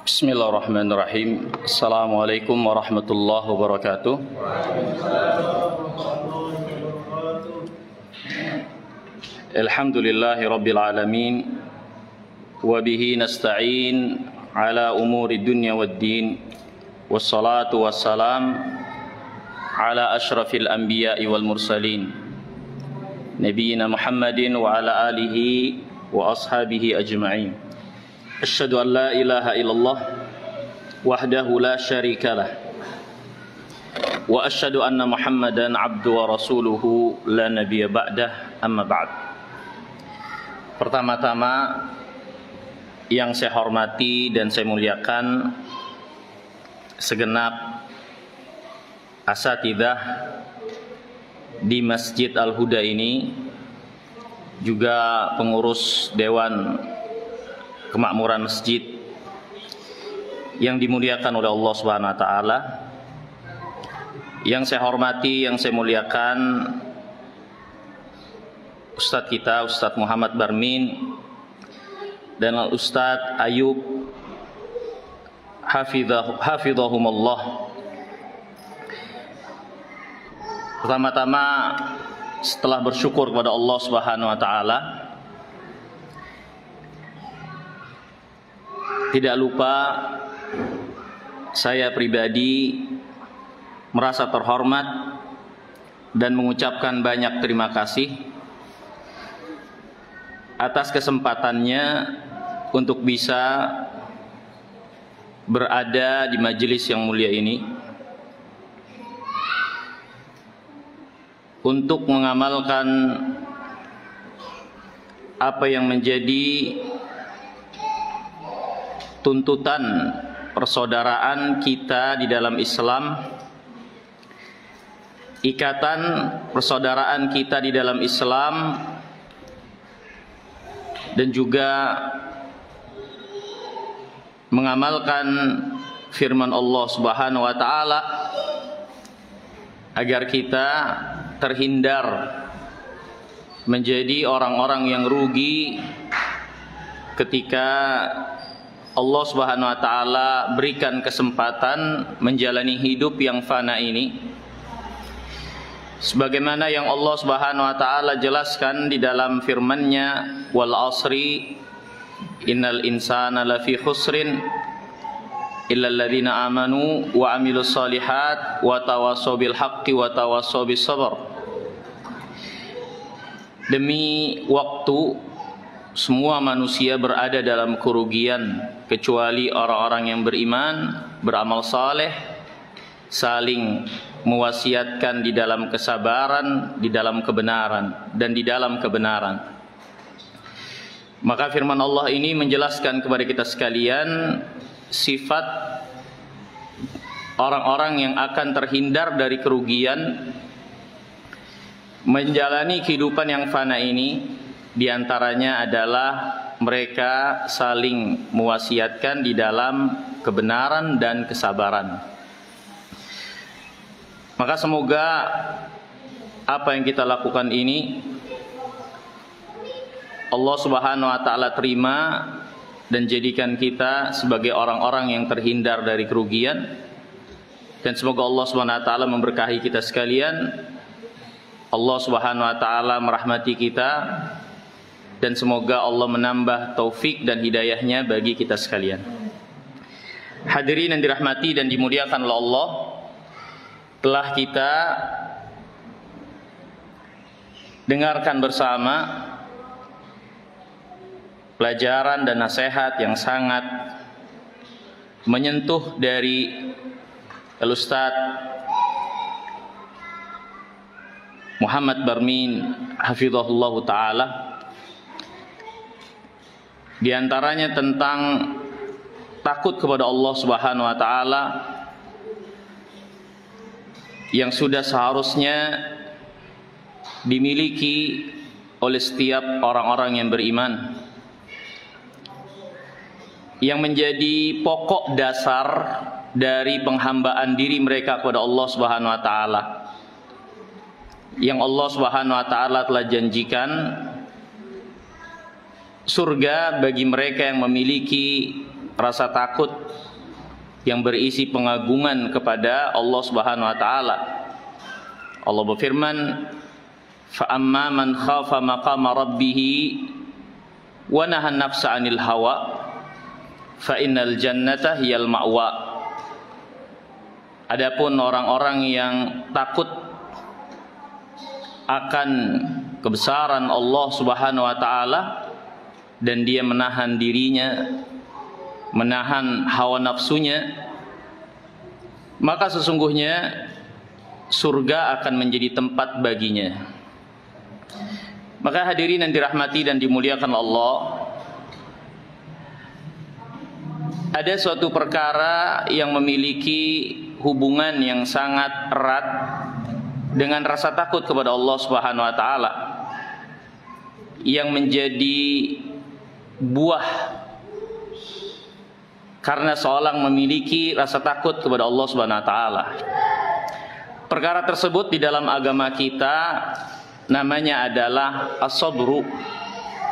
Bismillahirrahmanirrahim. Assalamualaikum warahmatullahi wabarakatuh. Alhamdulillahi rabbil alamin. Wa bihi nasta'in ala umuri dunya waddin. Wassalatu wassalam ala ashrafil anbiya'i wal mursalin, Nabiyyina Muhammadin wa ala alihi wa ashabihi ajma'in. Asyhadu an la ilaha illallah wahdahu la syarika lah wa asyhadu anna Muhammadan abdu wa rasuluhu la nabiyya ba'dah, amma ba'd. Pertama-tama yang saya hormati dan saya muliakan segenap asatidzah di Masjid Al-Huda ini, juga pengurus Dewan Kemakmuran Masjid yang dimuliakan oleh Allah Subhanahu wa taala. Yang saya hormati, yang saya muliakan Ustadz kita, Ustadz Muhammad Barmin dan Ustadz Ayub hafidhahumullah. Pertama-tama, setelah bersyukur kepada Allah Subhanahu wa taala, tidak lupa saya pribadi merasa terhormat dan mengucapkan banyak terima kasih atas kesempatannya untuk bisa berada di majelis yang mulia ini, untuk mengamalkan apa yang menjadi tuntutan persaudaraan kita di dalam Islam, ikatan persaudaraan kita di dalam Islam, dan juga mengamalkan firman Allah Subhanahu wa taala agar kita terhindar menjadi orang-orang yang rugi ketika Allah Subhanahu wa taala berikan kesempatan menjalani hidup yang fana ini, sebagaimana yang Allah Subhanahu wa taala jelaskan di dalam firman-Nya, wal asri innal insana lafi khusrin illal ladzina amanu wa amilus solihat wa tawassaw bil haqqi wa tawassaw bis sabr. Demi waktu, semua manusia berada dalam kerugian kecuali orang-orang yang beriman, beramal saleh, saling mewasiatkan di dalam kesabaran, di dalam kebenaran, dan di dalam kebenaran. Maka firman Allah ini menjelaskan kepada kita sekalian sifat orang-orang yang akan terhindar dari kerugian menjalani kehidupan yang fana ini. Di antaranya adalah mereka saling mewasiatkan di dalam kebenaran dan kesabaran. Maka semoga apa yang kita lakukan ini Allah Subhanahu wa taala terima dan jadikan kita sebagai orang-orang yang terhindar dari kerugian, dan semoga Allah Subhanahu wa taala memberkahi kita sekalian. Allah Subhanahu wa taala merahmati kita, dan semoga Allah menambah taufik dan hidayahnya bagi kita sekalian. Hadirin yang dirahmati dan dimuliakan oleh Allah, telah kita dengarkan bersama pelajaran dan nasihat yang sangat menyentuh dari Al-Ustadz Muhammad Barmin hafizahullah ta'ala. Di antaranya tentang takut kepada Allah Subhanahu wa taala yang sudah seharusnya dimiliki oleh setiap orang-orang yang beriman, yang menjadi pokok dasar dari penghambaan diri mereka kepada Allah Subhanahu wa taala, yang Allah Subhanahu wa taala telah janjikan surga bagi mereka yang memiliki rasa takut yang berisi pengagungan kepada Allah Subhanahu wa taala. Allah berfirman, "Fa amma man khafa maqama rabbih wa nahan nafsa 'anil hawa fa innal jannata hiyal ma'wa." Adapun orang-orang yang takut akan kebesaran Allah Subhanahu wa taala dan dia menahan dirinya, menahan hawa nafsunya, maka sesungguhnya surga akan menjadi tempat baginya. Maka hadirin yang dirahmati dan dimuliakan Allah, ada suatu perkara yang memiliki hubungan yang sangat erat dengan rasa takut kepada Allah Subhanahu wa taala, yang menjadi buah karena seorang memiliki rasa takut kepada Allah Subhanahu wa taala. Perkara tersebut di dalam agama kita namanya adalah as-sabru,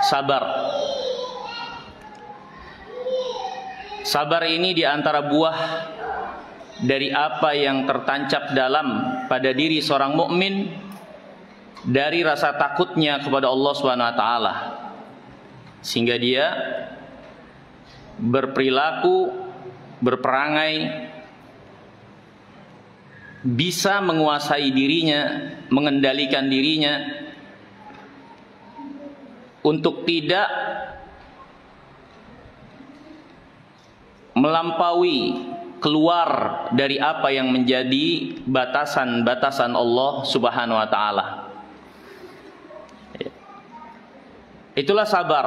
sabar. Sabar ini di antara buah dari apa yang tertancap dalam pada diri seorang mukmin dari rasa takutnya kepada Allah Subhanahu wa taala, sehingga dia berperilaku, berperangai, bisa menguasai dirinya, mengendalikan dirinya untuk tidak melampaui, keluar dari apa yang menjadi batasan-batasan Allah Subhanahu wa taala. Itulah sabar,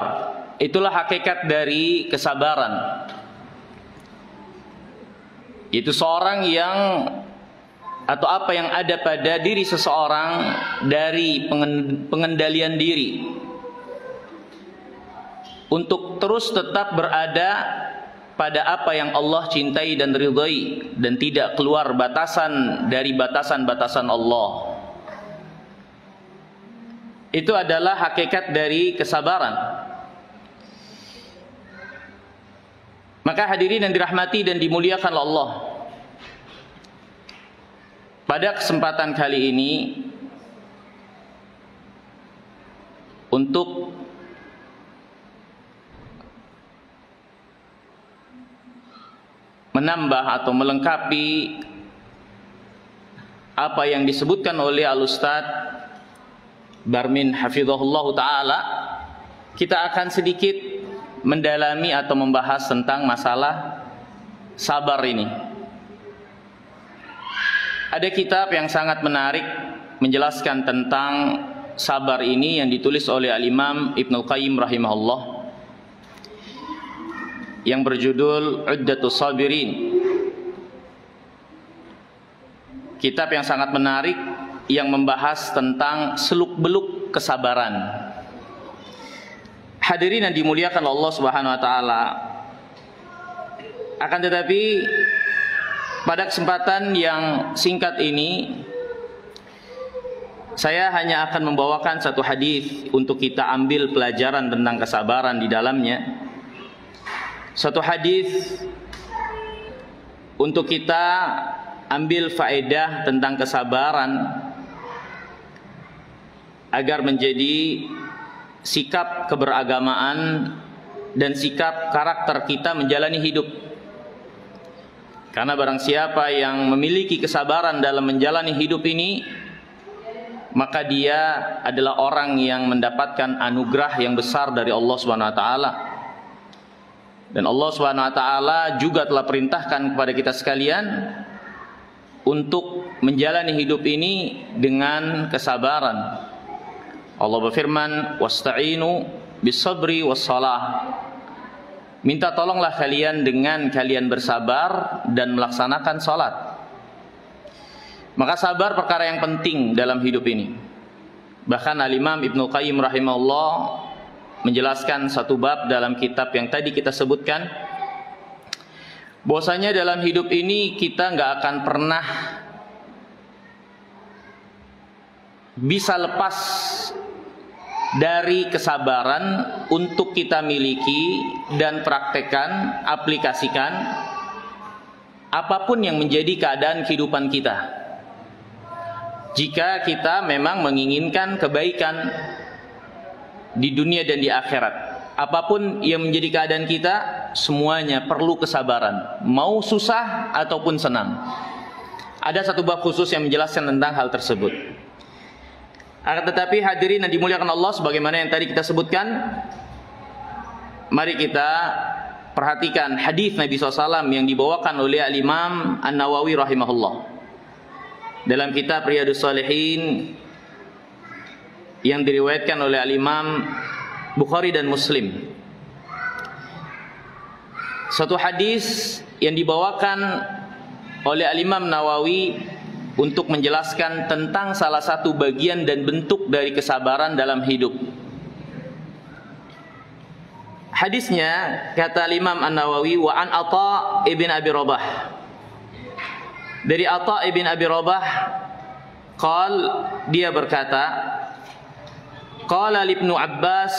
itulah hakikat dari kesabaran. Itu seorang yang, atau apa yang ada pada diri seseorang dari pengendalian diri untuk terus tetap berada pada apa yang Allah cintai dan ridhai, dan tidak keluar batasan dari batasan-batasan Allah. Itu adalah hakikat dari kesabaran. Maka hadirin yang dirahmati dan dimuliakan Allah, pada kesempatan kali ini untuk menambah atau melengkapi apa yang disebutkan oleh Al-Ustadz Barmin hafizahullah ta'ala, kita akan sedikit mendalami atau membahas tentang masalah sabar ini. Ada kitab yang sangat menarik menjelaskan tentang sabar ini yang ditulis oleh Al-Imam Ibnu Qayyim rahimahullah, yang berjudul Uddatus Sabirin. Kitab yang sangat menarik yang membahas tentang seluk-beluk kesabaran. Hadirin yang dimuliakan Allah Subhanahu wa taala, akan tetapi pada kesempatan yang singkat ini saya hanya akan membawakan satu hadis untuk kita ambil pelajaran tentang kesabaran di dalamnya. Satu hadis untuk kita ambil faedah tentang kesabaran agar menjadi sikap keberagamaan dan sikap karakter kita menjalani hidup. Karena barang siapa yang memiliki kesabaran dalam menjalani hidup ini, maka dia adalah orang yang mendapatkan anugerah yang besar dari Allah Subhanahu wa taala. Dan Allah Subhanahu wa taala juga telah perintahkan kepada kita sekalian untuk menjalani hidup ini dengan kesabaran. Allah berfirman, "Wasta'inu bis-sabri was-shalah." Minta tolonglah kalian dengan kalian bersabar dan melaksanakan salat. Maka sabar perkara yang penting dalam hidup ini. Bahkan Al-Imam Ibnu Qayyim rahimahullah menjelaskan satu bab dalam kitab yang tadi kita sebutkan, bahwasanya dalam hidup ini kita nggak akan pernah bisa lepas dari kesabaran untuk kita miliki dan praktekkan, aplikasikan apapun yang menjadi keadaan kehidupan kita. Jika kita memang menginginkan kebaikan di dunia dan di akhirat, apapun yang menjadi keadaan kita, semuanya perlu kesabaran, mau susah ataupun senang. Ada satu bab khusus yang menjelaskan tentang hal tersebut. Akan tetapi hadirin yang dimuliakan Allah, sebagaimana yang tadi kita sebutkan, mari kita perhatikan hadis Nabi SAW yang dibawakan oleh Al-Imam An-Nawawi rahimahullah dalam kitab Riyadhus Shalihin yang diriwayatkan oleh Al-Imam Bukhari dan Muslim. Satu hadis yang dibawakan oleh Al-Imam Nawawi untuk menjelaskan tentang salah satu bagian dan bentuk dari kesabaran dalam hidup. Hadisnya kata Imam An-Nawawi, wa an Atha ibn Abi Rabah. Dari Atha ibn Abi Rabah, dia berkata, qala Ibnu Abbas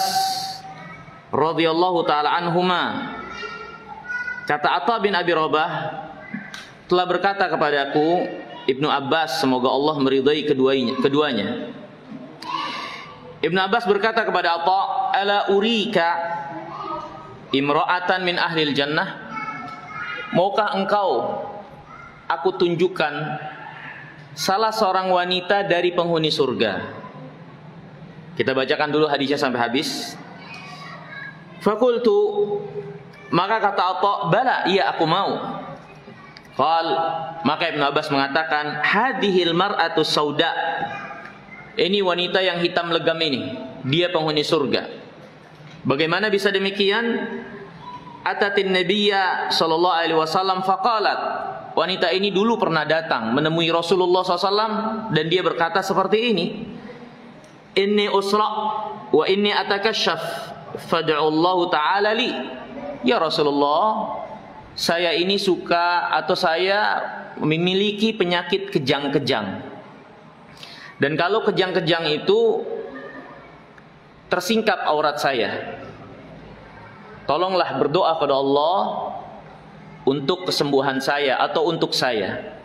radhiyallahu taala anhuma. Kata Atha bin Abi Rabah, telah berkata kepadaku Ibnu Abbas, semoga Allah meridai keduanya. Ibnu Abbas berkata kepada Atha, ala urika imra'atan min ahlil jannah, maukah engkau aku tunjukkan salah seorang wanita dari penghuni surga. Kita bacakan dulu hadisnya sampai habis. Fakultu, maka kata Atha, bala, iya aku mau. Maka Ibnu Abbas mengatakan, hadhil mar'atu sauda, ini wanita yang hitam legam ini, dia penghuni surga. Bagaimana bisa demikian? Atatin Nabiyya sallallahu alaihi wasallam faqalat, wanita ini dulu pernah datang menemui Rasulullah SAW dan dia berkata seperti ini, inni usra wa inni atakashaf fad'allahu ta'ala li. Ya Rasulullah, saya ini suka atau saya memiliki penyakit kejang-kejang, dan kalau kejang-kejang itu tersingkap aurat saya, tolonglah berdoa kepada Allah untuk kesembuhan saya atau untuk saya.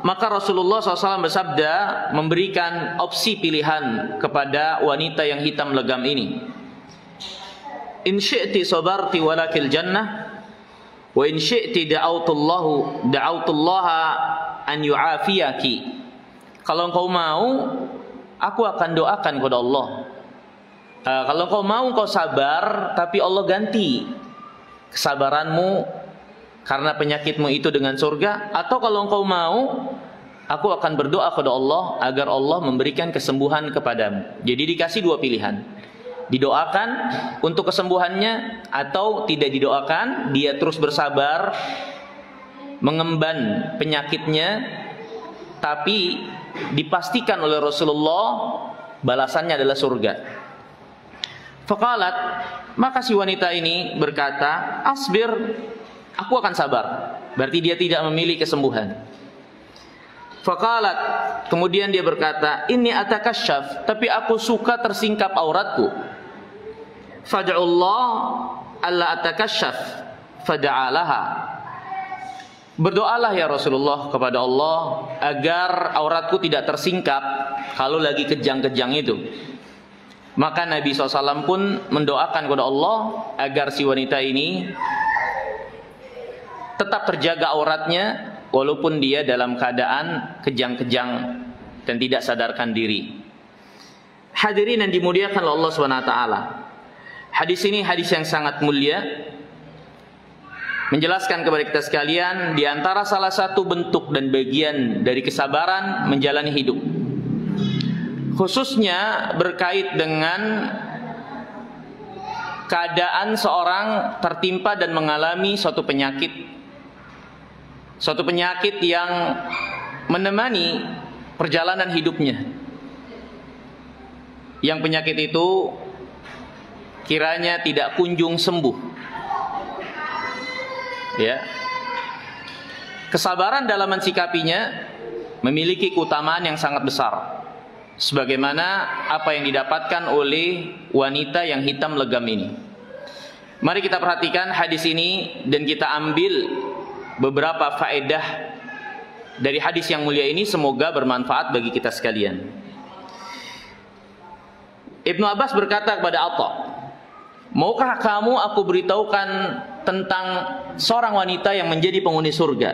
Maka Rasulullah SAW bersabda, memberikan opsi pilihan kepada wanita yang hitam legam ini. In syi'ti sabarti walakil jannah, wa in syi'ti da'autullaha an yu'afiyaki. Kalau engkau mau, aku akan doakan kepada Allah. Kalau engkau mau, engkau sabar, tapi Allah ganti kesabaranmu karena penyakitmu itu dengan surga. Atau kalau engkau mau, aku akan berdoa kepada Allah agar Allah memberikan kesembuhan kepadamu. Jadi dikasih dua pilihan, didoakan untuk kesembuhannya atau tidak didoakan, dia terus bersabar mengemban penyakitnya, tapi dipastikan oleh Rasulullah balasannya adalah surga. Faqalat, maka si wanita ini berkata, asbir, aku akan sabar. Berarti dia tidak memilih kesembuhan. Faqalat, kemudian dia berkata, inni atakashaf, tapi aku suka tersingkap auratku. Fad'ullah alla atakashaf fad'alaha. Berdoalah ya Rasulullah kepada Allah agar auratku tidak tersingkap kalau lagi kejang-kejang itu. Maka Nabi SAW pun mendoakan kepada Allah agar si wanita ini tetap terjaga auratnya walaupun dia dalam keadaan kejang-kejang dan tidak sadarkan diri. Hadirin yang dimuliakan oleh Allah SWT, hadis ini hadis yang sangat mulia, menjelaskan kepada kita sekalian di antara salah satu bentuk dan bagian dari kesabaran menjalani hidup, khususnya berkait dengan keadaan seorang tertimpa dan mengalami suatu penyakit yang menemani perjalanan hidupnya, yang penyakit itu kiranya tidak kunjung sembuh. Ya, kesabaran dalam mensikapinya memiliki keutamaan yang sangat besar. sebagaimana apa yang didapatkan oleh wanita yang hitam legam ini. Mari kita perhatikan hadis ini dan kita ambil beberapa faedah dari hadis yang mulia ini, semoga bermanfaat bagi kita sekalian. Ibnu Abbas berkata kepada Atha, "Maukah kamu aku beritahukan tentang seorang wanita yang menjadi penghuni surga?"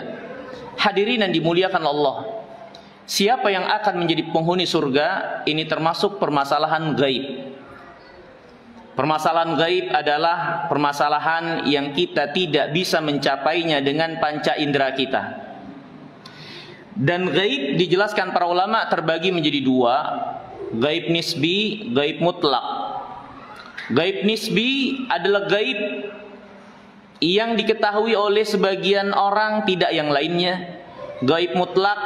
Hadirin yang dimuliakan Allah, siapa yang akan menjadi penghuni surga ini termasuk permasalahan gaib. Permasalahan gaib adalah permasalahan yang kita tidak bisa mencapainya dengan panca indera kita. Dan gaib dijelaskan para ulama terbagi menjadi dua, gaib nisbi, gaib mutlak. Gaib nisbi adalah gaib yang diketahui oleh sebagian orang, tidak yang lainnya. Gaib mutlak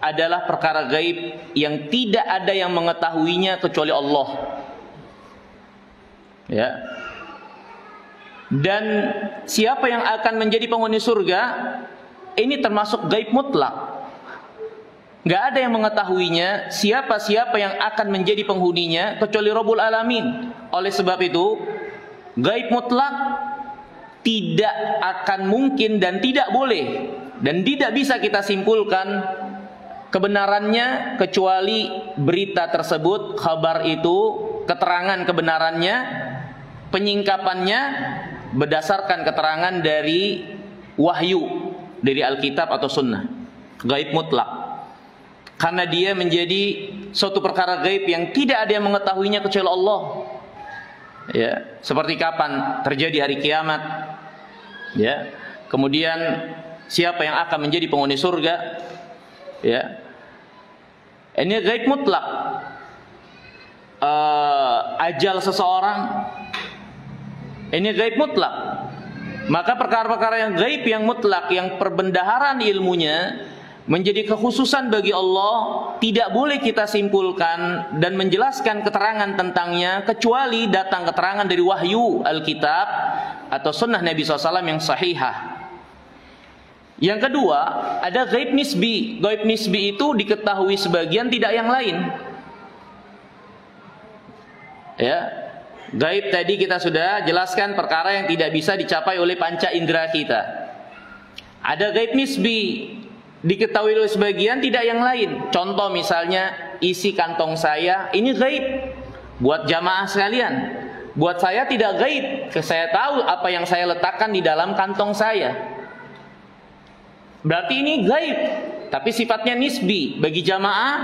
adalah perkara gaib yang tidak ada yang mengetahuinya kecuali Allah. Ya. Dan siapa yang akan menjadi penghuni surga ini termasuk gaib mutlak. Gak ada yang mengetahuinya, siapa-siapa yang akan menjadi penghuninya kecuali Rabbul Alamin. Oleh sebab itu, gaib mutlak tidak akan mungkin dan tidak boleh dan tidak bisa kita simpulkan kebenarannya kecuali berita tersebut, kabar itu, keterangan kebenarannya, penyingkapannya berdasarkan keterangan dari wahyu, dari Alkitab atau Sunnah. Gaib mutlak, karena dia menjadi suatu perkara gaib yang tidak ada yang mengetahuinya kecuali Allah. Ya, seperti kapan terjadi hari kiamat, ya, kemudian siapa yang akan menjadi penghuni surga, ya, ini gaib mutlak. Ajal seseorang, ini gaib mutlak. Maka perkara-perkara yang gaib yang mutlak, yang perbendaharaan ilmunya menjadi kekhususan bagi Allah, tidak boleh kita simpulkan dan menjelaskan keterangan tentangnya kecuali datang keterangan dari wahyu Alkitab atau sunnah Nabi SAW yang sahihah. Yang kedua, ada gaib nisbi. Gaib nisbi itu diketahui sebagian, tidak yang lain. Ya, gaib tadi kita sudah jelaskan perkara yang tidak bisa dicapai oleh panca indera kita. Ada gaib nisbi, diketahui oleh sebagian, tidak yang lain. Contoh misalnya isi kantong saya, ini gaib. Buat jamaah sekalian, buat saya tidak gaib. Saya tahu apa yang saya letakkan di dalam kantong saya. Berarti ini gaib, tapi sifatnya nisbi. Bagi jamaah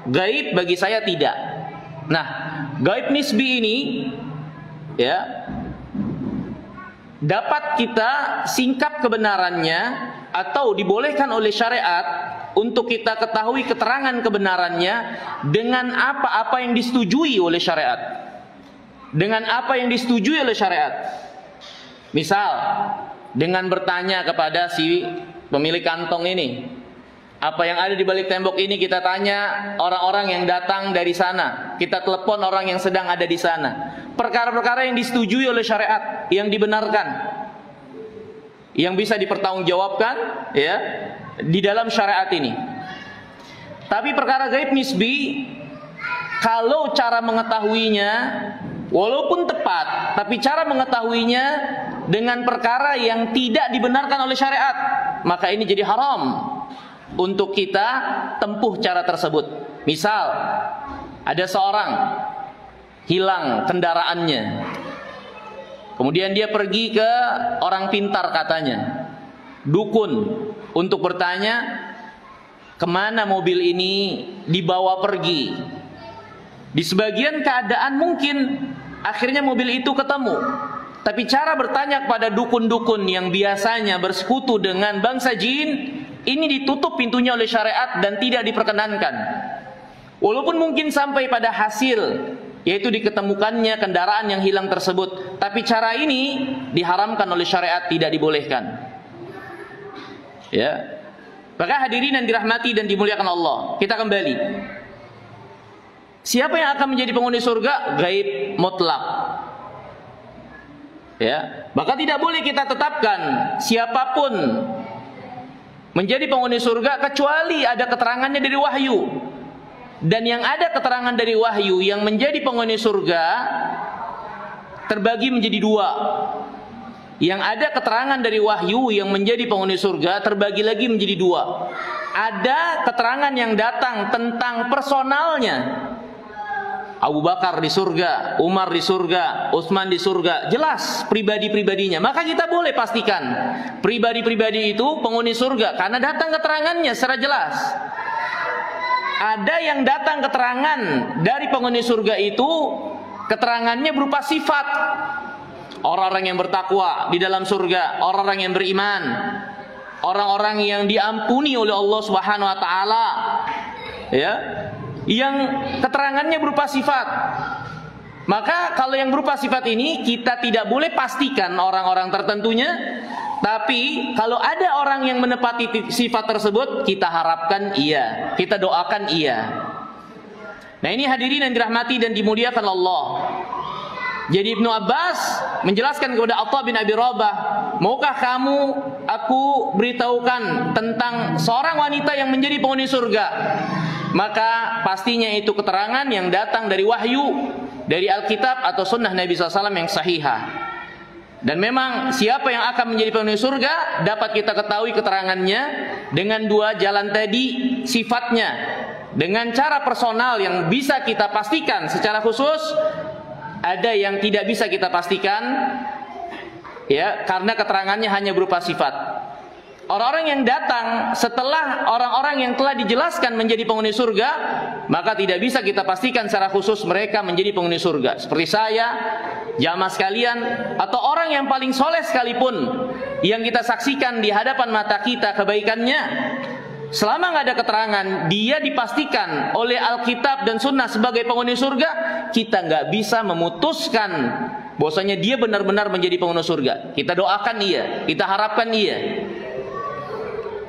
gaib, bagi saya tidak. Nah, gaib nisbi ini, ya, dapat kita singkap kebenarannya atau dibolehkan oleh syariat untuk kita ketahui keterangan kebenarannya dengan apa-apa yang disetujui oleh syariat. Dengan apa yang disetujui oleh syariat. Misal, dengan bertanya kepada si pemilik kantong ini, apa yang ada di balik tembok ini, kita tanya orang-orang yang datang dari sana, kita telepon orang yang sedang ada di sana. Perkara-perkara yang disetujui oleh syariat, yang dibenarkan, yang bisa dipertanggungjawabkan, ya, di dalam syariat ini. Tapi perkara gaib nisbi, kalau cara mengetahuinya walaupun tepat, tapi cara mengetahuinya dengan perkara yang tidak dibenarkan oleh syariat, maka ini jadi haram untuk kita tempuh cara tersebut. Misal, ada seorang hilang kendaraannya, kemudian dia pergi ke orang pintar, katanya dukun, untuk bertanya kemana mobil ini dibawa pergi. Di sebagian keadaan mungkin akhirnya mobil itu ketemu, tapi cara bertanya kepada dukun-dukun yang biasanya bersekutu dengan bangsa jin, ini ditutup pintunya oleh syariat dan tidak diperkenankan. Walaupun mungkin sampai pada hasil, yaitu diketemukannya kendaraan yang hilang tersebut, tapi cara ini diharamkan oleh syariat, tidak dibolehkan. Ya, maka hadirin yang dirahmati dan dimuliakan Allah, kita kembali. Siapa yang akan menjadi penghuni surga? Gaib mutlak. Ya, maka tidak boleh kita tetapkan siapapun menjadi penghuni surga kecuali ada keterangannya dari wahyu. dan yang ada keterangan dari wahyu yang menjadi penghuni surga terbagi menjadi dua. Yang ada keterangan dari wahyu yang menjadi penghuni surga terbagi lagi menjadi dua. Ada keterangan yang datang tentang personalnya. Abu Bakar di surga, Umar di surga, Utsman di surga, jelas pribadi-pribadinya. Maka kita boleh pastikan pribadi-pribadi itu penghuni surga karena datang keterangannya secara jelas. Ada yang datang keterangan dari penghuni surga itu, keterangannya berupa sifat. Orang-orang yang bertakwa di dalam surga, orang-orang yang beriman, orang-orang yang diampuni oleh Allah Subhanahu wa taala. Ya. Yang keterangannya berupa sifat. Maka kalau yang berupa sifat ini kita tidak boleh pastikan orang-orang tertentunya, tapi kalau ada orang yang menepati sifat tersebut, kita harapkan iya, kita doakan iya. Nah, ini hadirin yang dirahmati dan dimuliakan Allah. Jadi Ibnu Abbas menjelaskan kepada Atha bin Abi Rabah, maukah kamu aku beritahukan tentang seorang wanita yang menjadi penghuni surga? Maka pastinya itu keterangan yang datang dari wahyu, dari Alkitab atau sunnah Nabi SAW yang sahihah. Dan memang siapa yang akan menjadi penghuni surga dapat kita ketahui keterangannya dengan dua jalan tadi, sifatnya, dengan cara personal yang bisa kita pastikan secara khusus. Ada yang tidak bisa kita pastikan, ya, karena keterangannya hanya berupa sifat. Orang-orang yang datang setelah orang-orang yang telah dijelaskan menjadi penghuni surga, maka tidak bisa kita pastikan secara khusus mereka menjadi penghuni surga. Seperti saya, jamaah sekalian, atau orang yang paling soleh sekalipun, yang kita saksikan di hadapan mata kita kebaikannya, selama nggak ada keterangan dia dipastikan oleh Alkitab dan Sunnah sebagai penghuni surga, kita nggak bisa memutuskan bahwasanya dia benar-benar menjadi penghuni surga. Kita doakan iya, kita harapkan iya.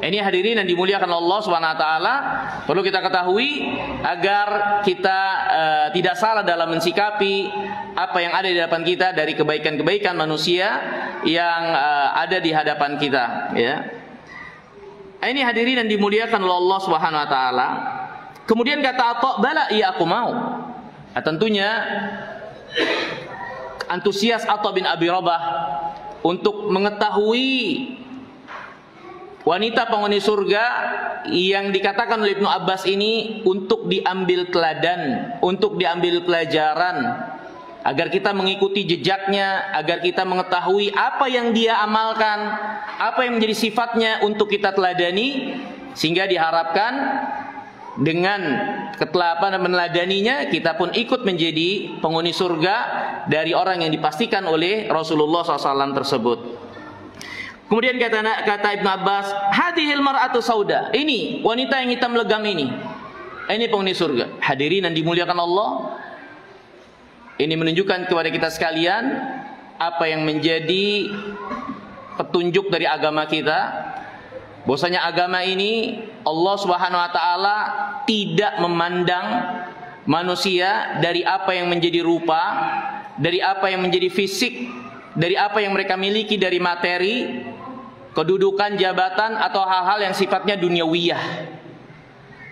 Ini hadirin yang dimuliakan Allah SWT, perlu kita ketahui agar kita tidak salah dalam mensikapi apa yang ada di hadapan kita dari kebaikan-kebaikan manusia yang ada di hadapan kita, ya. Ini hadirin yang dimuliakan oleh Allah Subhanahu wa taala. Kemudian kata Atha, "Bala, iya aku mau." Nah, tentunya antusias Atha bin Abi Rabah untuk mengetahui wanita penghuni surga yang dikatakan oleh Ibnu Abbas ini untuk diambil teladan, untuk diambil pelajaran, agar kita mengikuti jejaknya, agar kita mengetahui apa yang dia amalkan, apa yang menjadi sifatnya untuk kita teladani, sehingga diharapkan dengan meneladaninya kita pun ikut menjadi penghuni surga dari orang yang dipastikan oleh Rasulullah SAW tersebut. Kemudian kata Ibnu Abbas, hadhil mar'atu sauda, ini wanita yang hitam legam ini penghuni surga. Hadirin yang dimuliakan Allah, ini menunjukkan kepada kita sekalian apa yang menjadi petunjuk dari agama kita, bahwasanya agama ini Allah Subhanahu wa taala tidak memandang manusia dari apa yang menjadi rupa, dari apa yang menjadi fisik, dari apa yang mereka miliki dari materi, kedudukan, jabatan, atau hal-hal yang sifatnya duniawiyah.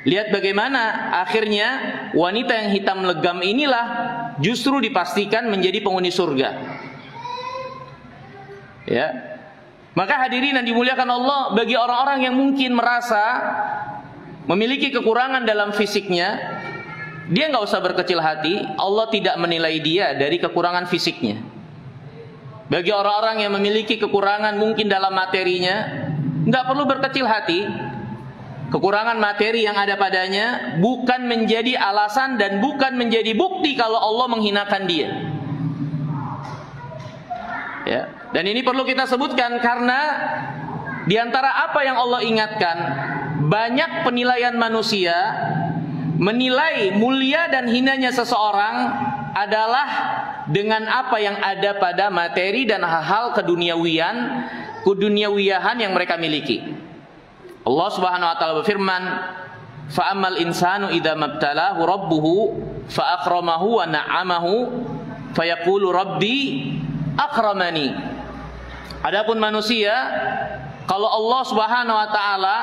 Lihat bagaimana akhirnya wanita yang hitam legam inilah justru dipastikan menjadi penghuni surga. Ya. Maka hadirin yang dimuliakan Allah, bagi orang-orang yang mungkin merasa memiliki kekurangan dalam fisiknya, dia nggak usah berkecil hati. Allah tidak menilai dia dari kekurangan fisiknya. Bagi orang-orang yang memiliki kekurangan mungkin dalam materinya, nggak perlu berkecil hati. Kekurangan materi yang ada padanya bukan menjadi alasan dan bukan menjadi bukti kalau Allah menghinakan dia. Ya, dan ini perlu kita sebutkan karena di antara apa yang Allah ingatkan, banyak penilaian manusia menilai mulia dan hinanya seseorang adalah dengan apa yang ada pada materi dan hal-hal keduniawiyahan yang mereka miliki. Allah Subhanahu wa taala berfirman, "Fa ammal insanu idza mabtalahu rabbuhu fa akramahu wa na'amahu fa yaqulu rabbi akramani." Adapun manusia, kalau Allah Subhanahu wa taala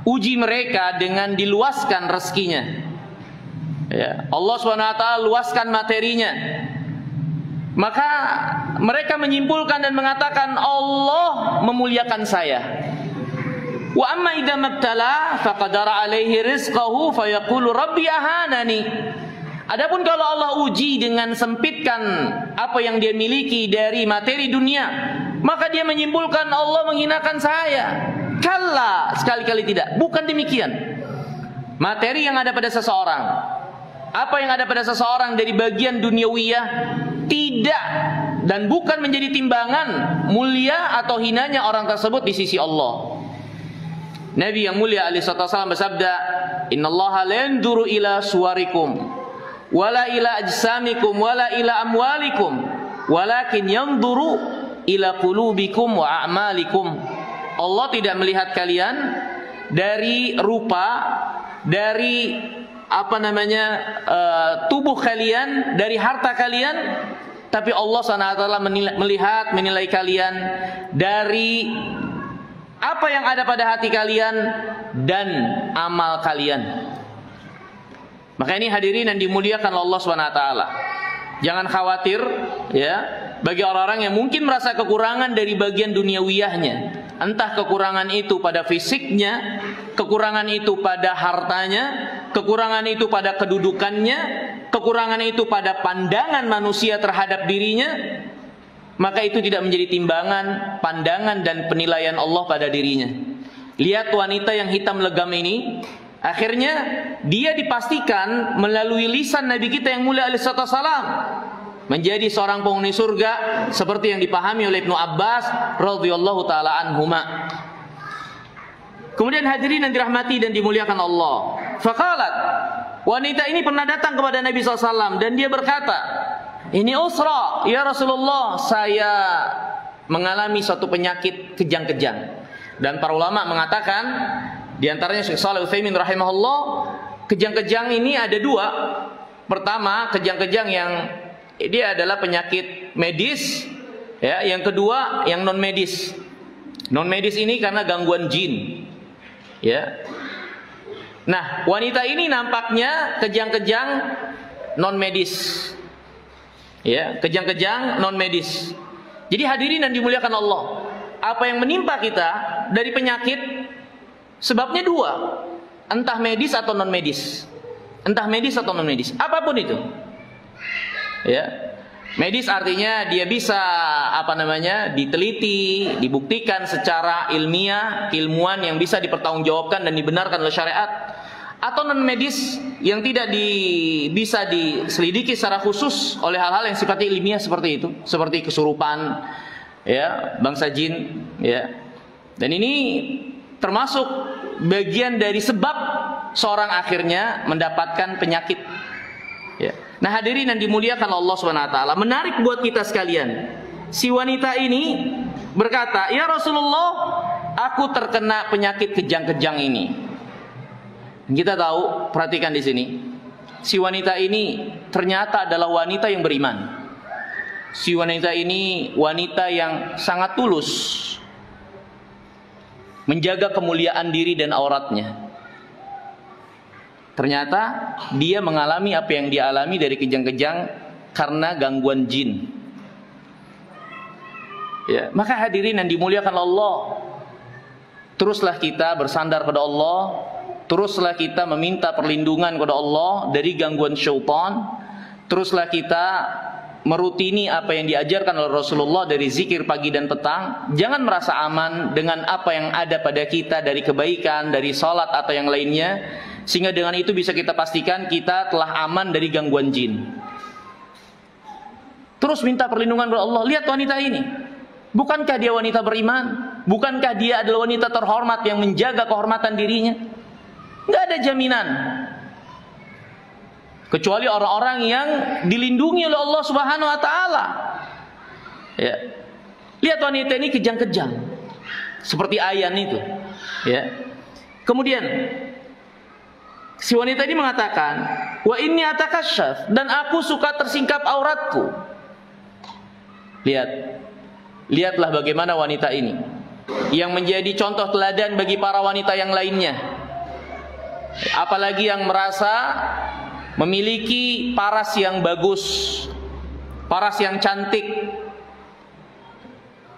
uji mereka dengan diluaskan rezekinya, Ya, Allah SWT luaskan materinya. Maka mereka menyimpulkan dan mengatakan Allah memuliakan saya. Wa amma idza mabtala faqadara alaihi rizqahu fayaqulu rabbi ahanani. Adapun kalau Allah uji dengan sempitkan apa yang dia miliki dari materi dunia, maka dia menyimpulkan Allah menghinakan saya. Kalla, sekali-kali tidak. Bukan demikian. Materi yang ada pada seseorang, apa yang ada pada seseorang dari bagian duniawiyah, tidak dan bukan menjadi timbangan mulia atau hinanya orang tersebut di sisi Allah. Nabi yang mulia alaihi wasallam bersabda, "Innallaha la yanzuru ila suwarikum wala ila ajsamikum wala ila amwalikum walakin yanzuru ila qulubikum wa a'malikum." Allah tidak melihat kalian dari rupa, dari tubuh kalian, dari harta kalian, tapi Allah SWT menilai kalian dari apa yang ada pada hati kalian dan amal kalian. Maka ini hadirin yang dimuliakan Allah SWT. Jangan khawatir ya, bagi orang-orang yang mungkin merasa kekurangan dari bagian duniawiyahnya. Entah kekurangan itu pada fisiknya, kekurangan itu pada hartanya, kekurangan itu pada kedudukannya, kekurangan itu pada pandangan manusia terhadap dirinya, maka itu tidak menjadi timbangan, pandangan dan penilaian Allah pada dirinya. Lihat wanita yang hitam legam ini, akhirnya dia dipastikan melalui lisan Nabi kita yang mulia alaihi wasallam menjadi seorang penghuni surga seperti yang dipahami oleh Ibnu Abbas radhiyallahu taala anhuma. Kemudian hadirin yang dirahmati dan dimuliakan Allah, faqalat, wanita ini pernah datang kepada Nabi SAW dan dia berkata, "Ini usra, ya Rasulullah, saya mengalami suatu penyakit kejang-kejang." Dan para ulama mengatakan, di antaranya Syekh Shalih Utsaimin rahimahullah, kejang-kejang ini ada dua. Pertama, kejang-kejang yang dia adalah penyakit medis, ya. Yang kedua, yang non medis. Non medis ini karena gangguan jin, ya. Nah, wanita ini nampaknya kejang-kejang non medis, ya, kejang-kejang non medis. Jadi hadirin yang dimuliakan Allah, apa yang menimpa kita dari penyakit sebabnya dua, entah medis atau non medis, entah medis atau non medis, apapun itu. Ya, medis artinya dia bisa diteliti, dibuktikan secara ilmiah, ilmuwan yang bisa dipertanggungjawabkan dan dibenarkan oleh syariat. Atau non medis yang tidak bisa diselidiki secara khusus oleh hal-hal yang sifatnya ilmiah seperti itu, seperti kesurupan, ya, bangsa jin, ya. Dan ini termasuk bagian dari sebab seorang akhirnya mendapatkan penyakit, ya. Nah hadirin yang dimuliakan Allah SWT, menarik buat kita sekalian. Si wanita ini berkata, "Ya Rasulullah, aku terkena penyakit kejang-kejang ini." Kita tahu, perhatikan di sini, si wanita ini ternyata adalah wanita yang beriman. Si wanita ini wanita yang sangat tulus menjaga kemuliaan diri dan auratnya. Ternyata dia mengalami apa yang dia alami dari kejang-kejang karena gangguan jin. Ya, maka hadirin yang dimuliakan Allah, teruslah kita bersandar pada Allah, teruslah kita meminta perlindungan kepada Allah dari gangguan syaitan, teruslah kita merutini apa yang diajarkan oleh Rasulullah dari zikir pagi dan petang. Jangan merasa aman dengan apa yang ada pada kita dari kebaikan, dari salat atau yang lainnya, sehingga dengan itu bisa kita pastikan kita telah aman dari gangguan jin. Terus minta perlindungan kepada Allah. Lihat wanita ini, bukankah dia wanita beriman? Bukankah dia adalah wanita terhormat yang menjaga kehormatan dirinya? Nggak ada jaminan kecuali orang-orang yang dilindungi oleh Allah Subhanahu wa taala. Ya. Lihat wanita ini kejang-kejang seperti ayan itu, ya. Kemudian si wanita ini mengatakan, "Wa inni atakasyaf," dan aku suka tersingkap auratku. Lihatlah bagaimana wanita ini yang menjadi contoh teladan bagi para wanita yang lainnya. Apalagi yang merasa memiliki paras yang bagus, paras yang cantik.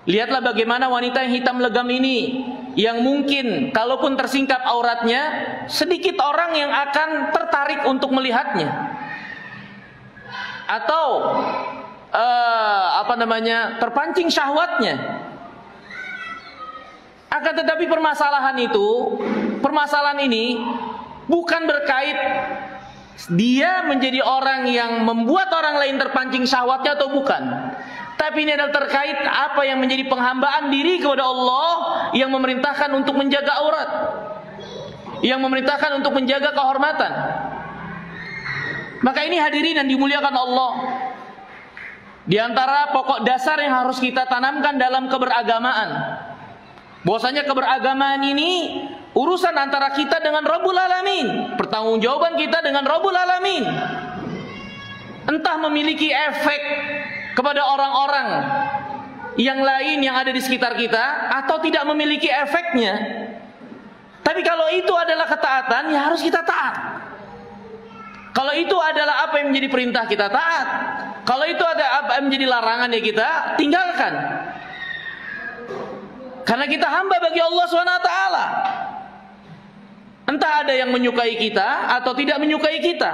Lihatlah bagaimana wanita yang hitam legam ini, yang mungkin kalaupun tersingkap auratnya, sedikit orang yang akan tertarik untuk melihatnya, atau terpancing syahwatnya. Akan tetapi permasalahan ini bukan berkait dia menjadi orang yang membuat orang lain terpancing syahwatnya atau bukan. Tapi ini adalah terkait apa yang menjadi penghambaan diri kepada Allah, yang memerintahkan untuk menjaga aurat, yang memerintahkan untuk menjaga kehormatan. Maka ini hadirin yang dimuliakan Allah, di antara pokok dasar yang harus kita tanamkan dalam keberagamaan, bahwasanya keberagamaan ini urusan antara kita dengan Rabbul Alamin, pertanggungjawaban kita dengan Rabbul Alamin. Entah memiliki efek kepada orang-orang yang lain yang ada di sekitar kita, atau tidak memiliki efeknya. Tapi kalau itu adalah ketaatan, ya harus kita taat. Kalau itu adalah apa yang menjadi perintah, kita taat. Kalau itu ada apa yang menjadi larangan, ya kita tinggalkan. Karena kita hamba bagi Allah SWT. Entah ada yang menyukai kita atau tidak menyukai kita,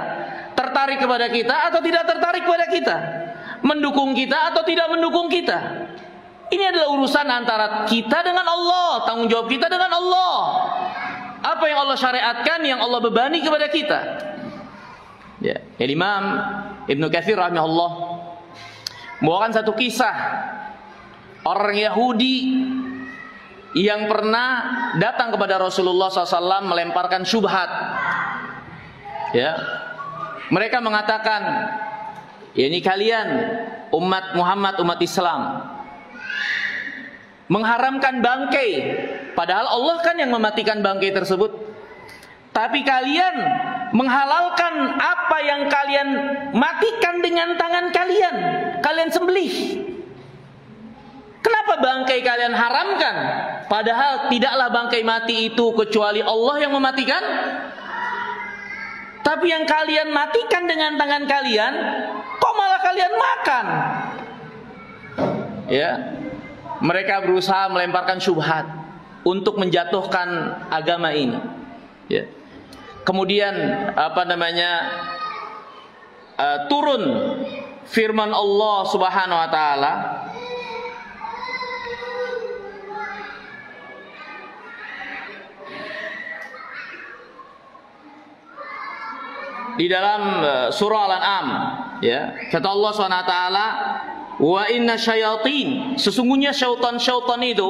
tertarik kepada kita atau tidak tertarik kepada kita, mendukung kita atau tidak mendukung kita. Ini adalah urusan antara kita dengan Allah, tanggung jawab kita dengan Allah. Apa yang Allah syariatkan, yang Allah bebani kepada kita. Ya, Imam Ibnu Katsir rahimahullah membawakan satu kisah orang Yahudi yang pernah datang kepada Rasulullah SAW melemparkan syubhat. Ya, mereka mengatakan, ya, ini kalian umat Muhammad, umat Islam, mengharamkan bangkai, padahal Allah kan yang mematikan bangkai tersebut. Tapi kalian menghalalkan apa yang kalian matikan dengan tangan kalian, kalian sembelih. Kenapa bangkai kalian haramkan? Padahal tidaklah bangkai mati itu kecuali Allah yang mematikan. Tapi yang kalian matikan dengan tangan kalian, kok malah kalian makan? Ya, mereka berusaha melemparkan syubhat untuk menjatuhkan agama ini. Ya. Kemudian turun firman Allah Subhanahu Wa Taala. Di dalam surah Al-An'am, ya, kata Allah SWT, wa inna syayatin, sesungguhnya syaitan-syaitan itu,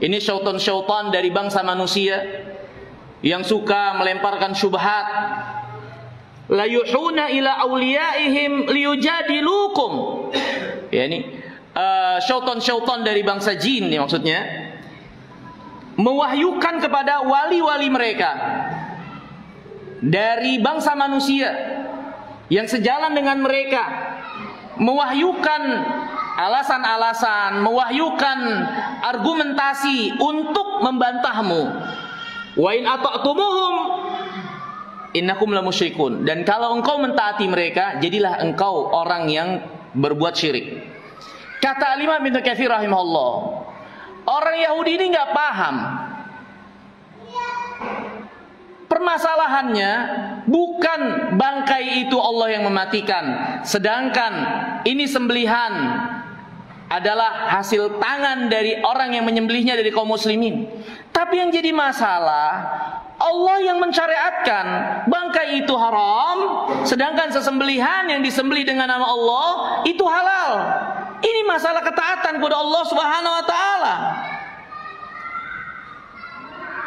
ini syaitan-syaitan dari bangsa manusia yang suka melemparkan syubhat, la yuhuna ila awliyaihim liyujadilukum. Ya, ini syaitan-syaitan dari bangsa jin, ini maksudnya, mewahyukan kepada wali-wali mereka dari bangsa manusia yang sejalan dengan mereka, mewahyukan alasan-alasan, mewahyukan argumentasi untuk membantahmu. Wa in ata'tumuhum innakum lamusyrikun. Dan kalau engkau mentaati mereka, jadilah engkau orang yang berbuat syirik. Kata Imam Ibnu Katsir rahimahullah, orang Yahudi ini nggak paham. Permasalahannya bukan bangkai itu Allah yang mematikan, sedangkan ini sembelihan adalah hasil tangan dari orang yang menyembelihnya dari kaum muslimin. Tapi yang jadi masalah, Allah yang mensyariatkan bangkai itu haram, sedangkan sesembelihan yang disembelih dengan nama Allah itu halal. Ini masalah ketaatan kepada Allah Subhanahu Wa Taala.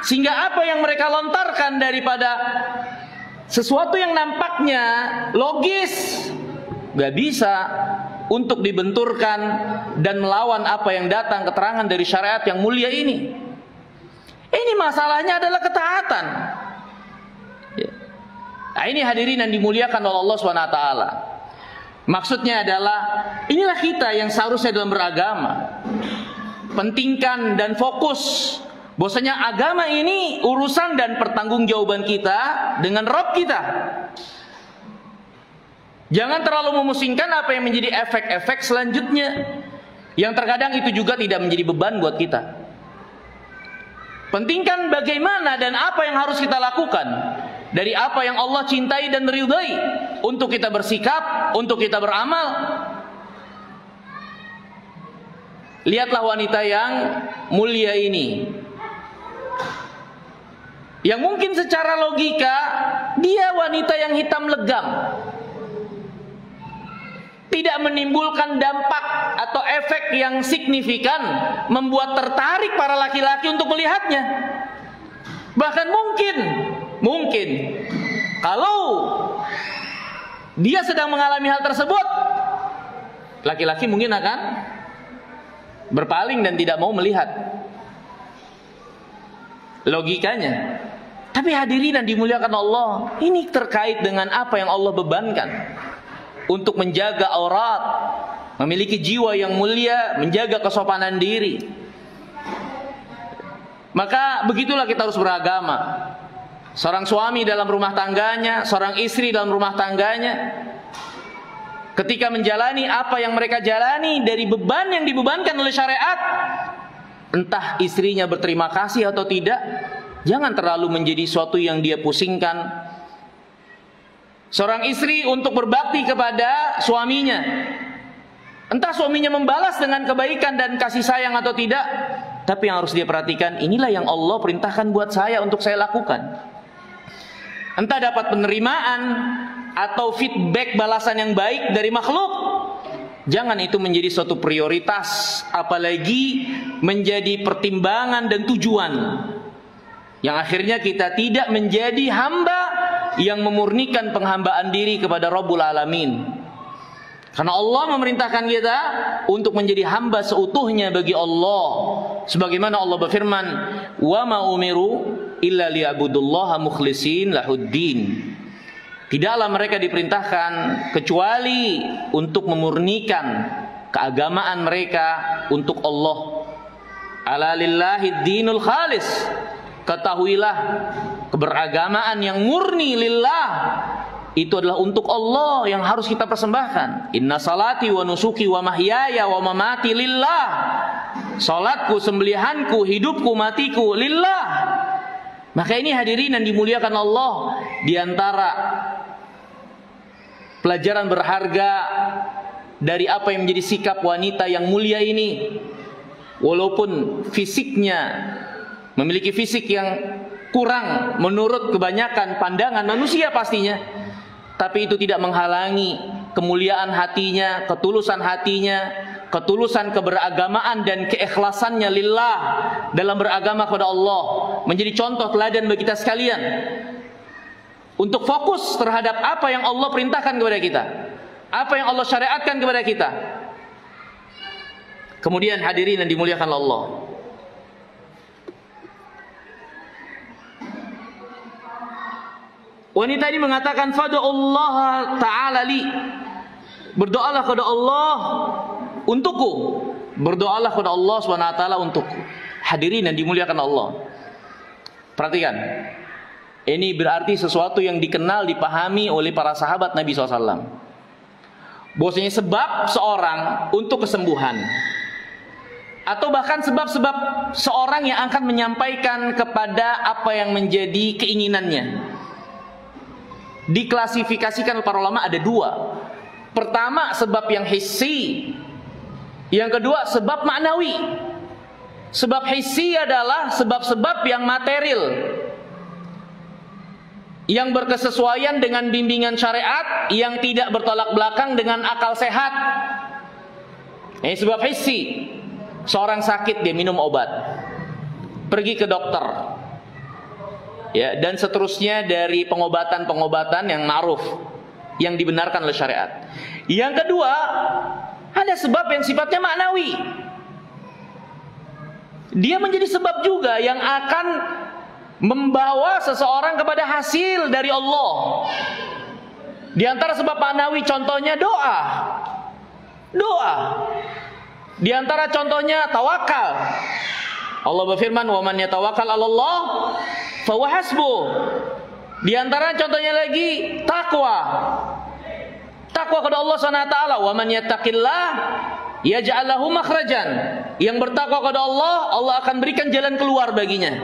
Sehingga apa yang mereka lontarkan daripada sesuatu yang nampaknya logis, gak bisa untuk dibenturkan dan melawan apa yang datang keterangan dari syariat yang mulia ini. Ini masalahnya adalah ketaatan. Nah, ini hadirin yang dimuliakan oleh Allah SWT. Maksudnya adalah, inilah kita yang seharusnya dalam beragama pentingkan dan fokus bahwasanya agama ini urusan dan pertanggungjawaban kita dengan Rabb kita. Jangan terlalu memusingkan apa yang menjadi efek-efek selanjutnya, yang terkadang itu juga tidak menjadi beban buat kita. Pentingkan bagaimana dan apa yang harus kita lakukan dari apa yang Allah cintai dan ridhai, untuk kita bersikap, untuk kita beramal. Lihatlah wanita yang mulia ini, yang mungkin secara logika dia wanita yang hitam legam, tidak menimbulkan dampak atau efek yang signifikan membuat tertarik para laki-laki untuk melihatnya. Bahkan mungkin kalau dia sedang mengalami hal tersebut, laki-laki mungkin akan berpaling dan tidak mau melihat. Logikanya. Tapi hadirin yang dimuliakan Allah, ini terkait dengan apa yang Allah bebankan untuk menjaga aurat, memiliki jiwa yang mulia, menjaga kesopanan diri. Maka begitulah kita harus beragama. Seorang suami dalam rumah tangganya, seorang istri dalam rumah tangganya, ketika menjalani apa yang mereka jalani dari beban yang dibebankan oleh syariat, entah istrinya berterima kasih atau tidak, jangan terlalu menjadi suatu yang dia pusingkan. Seorang istri untuk berbakti kepada suaminya, entah suaminya membalas dengan kebaikan dan kasih sayang atau tidak, tapi yang harus dia perhatikan, inilah yang Allah perintahkan buat saya untuk saya lakukan. Entah dapat penerimaan atau feedback balasan yang baik dari makhluk, jangan itu menjadi suatu prioritas, apalagi menjadi pertimbangan dan tujuan, yang akhirnya kita tidak menjadi hamba yang memurnikan penghambaan diri kepada Rabbul Alamin. Karena Allah memerintahkan kita untuk menjadi hamba seutuhnya bagi Allah. Sebagaimana Allah berfirman, "Wa ma umiru illa liya'budullaha mukhlishin lahuddin." Tidaklah mereka diperintahkan kecuali untuk memurnikan keagamaan mereka untuk Allah. Ala lillahi dinul khalis. Ketahuilah, keberagamaan yang murni lillah itu adalah untuk Allah yang harus kita persembahkan. Inna salati wa nusuki wa mahyaya wa mamati lillah. Salatku, sembelihanku, hidupku, matiku lillah. Maka ini hadirin yang dimuliakan Allah, di antara pelajaran berharga dari apa yang menjadi sikap wanita yang mulia ini, walaupun fisiknya memiliki fisik yang kurang menurut kebanyakan pandangan manusia pastinya, tapi itu tidak menghalangi kemuliaan hatinya, ketulusan hatinya, ketulusan keberagamaan dan keikhlasannya lillah dalam beragama kepada Allah, menjadi contoh teladan bagi kita sekalian untuk fokus terhadap apa yang Allah perintahkan kepada kita, apa yang Allah syariatkan kepada kita. Kemudian hadirin yang dimuliakan Allah, wanita ini mengatakan, "Fad'ullaha ta'ala li." Berdoalah kepada Allah untukku. Berdoalah kepada Allah SWT untukku. Hadirin yang dimuliakan Allah, perhatikan. Ini berarti sesuatu yang dikenal, dipahami oleh para sahabat Nabi SAW. Bahwasanya sebab seorang untuk kesembuhan, atau bahkan sebab-sebab seorang yang akan menyampaikan kepada apa yang menjadi keinginannya, diklasifikasikan oleh para ulama ada dua. Pertama, sebab yang hissi. Yang kedua, sebab maknawi. Sebab hissi adalah sebab-sebab yang material, yang berkesesuaian dengan bimbingan syariat, yang tidak bertolak belakang dengan akal sehat. Ini sebab hissi. Seorang sakit, dia minum obat, pergi ke dokter, ya, dan seterusnya dari pengobatan-pengobatan yang ma'ruf, yang dibenarkan oleh syariat. Yang kedua, ada sebab yang sifatnya maknawi. Dia menjadi sebab juga yang akan membawa seseorang kepada hasil dari Allah. Di antara sebab maknawi contohnya doa. Doa. Di antara contohnya tawakal. Allah berfirman, "Wa man yatawakkal 'alallah fa huwa hasbuh." Di antara contohnya lagi takwa. Takwa kepada Allah SWT. Wa man yattaqillah yaj'al lahu makhrajan. Yang bertakwa kepada Allah, Allah akan berikan jalan keluar baginya.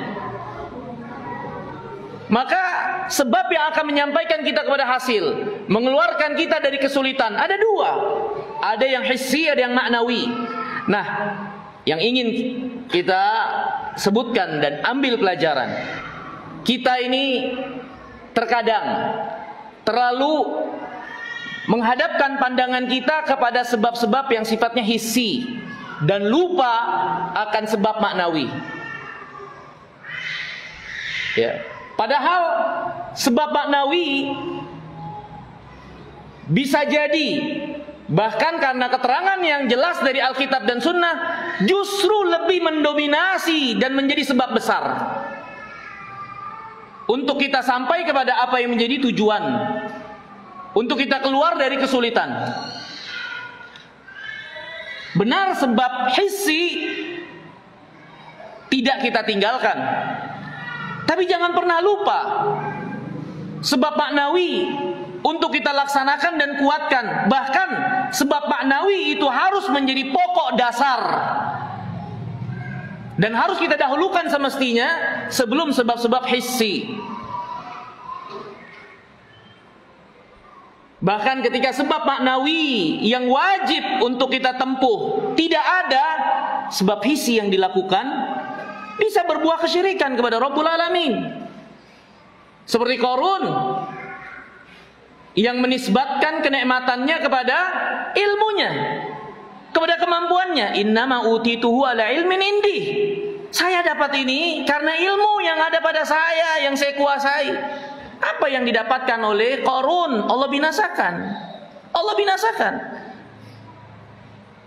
Maka sebab yang akan menyampaikan kita kepada hasil, mengeluarkan kita dari kesulitan, ada dua. Ada yang hissi, ada yang maknawi. Nah, yang ingin kita sebutkan dan ambil pelajaran, kita ini terkadang terlalu menghadapkan pandangan kita kepada sebab-sebab yang sifatnya hissi dan lupa akan sebab maknawi. Ya. Padahal sebab maknawi bisa jadi, bahkan karena keterangan yang jelas dari Alkitab dan Sunnah, justru lebih mendominasi dan menjadi sebab besar untuk kita sampai kepada apa yang menjadi tujuan, untuk kita keluar dari kesulitan. Benar, sebab hissi tidak kita tinggalkan, tapi jangan pernah lupa sebab maknawi untuk kita laksanakan dan kuatkan. Bahkan sebab maknawi itu harus menjadi pokok dasar dan harus kita dahulukan semestinya sebelum sebab-sebab hissi. Bahkan ketika sebab maknawi yang wajib untuk kita tempuh tidak ada, sebab hissi yang dilakukan bisa berbuah kesyirikan kepada Rabbul Alamin. Seperti Qarun yang menisbatkan kenikmatannya kepada ilmunya, kepada kemampuannya. Innama utituhu ala ilmin indi. Saya dapat ini karena ilmu yang ada pada saya, yang saya kuasai. Apa yang didapatkan oleh Qarun? Allah binasakan. Allah binasakan.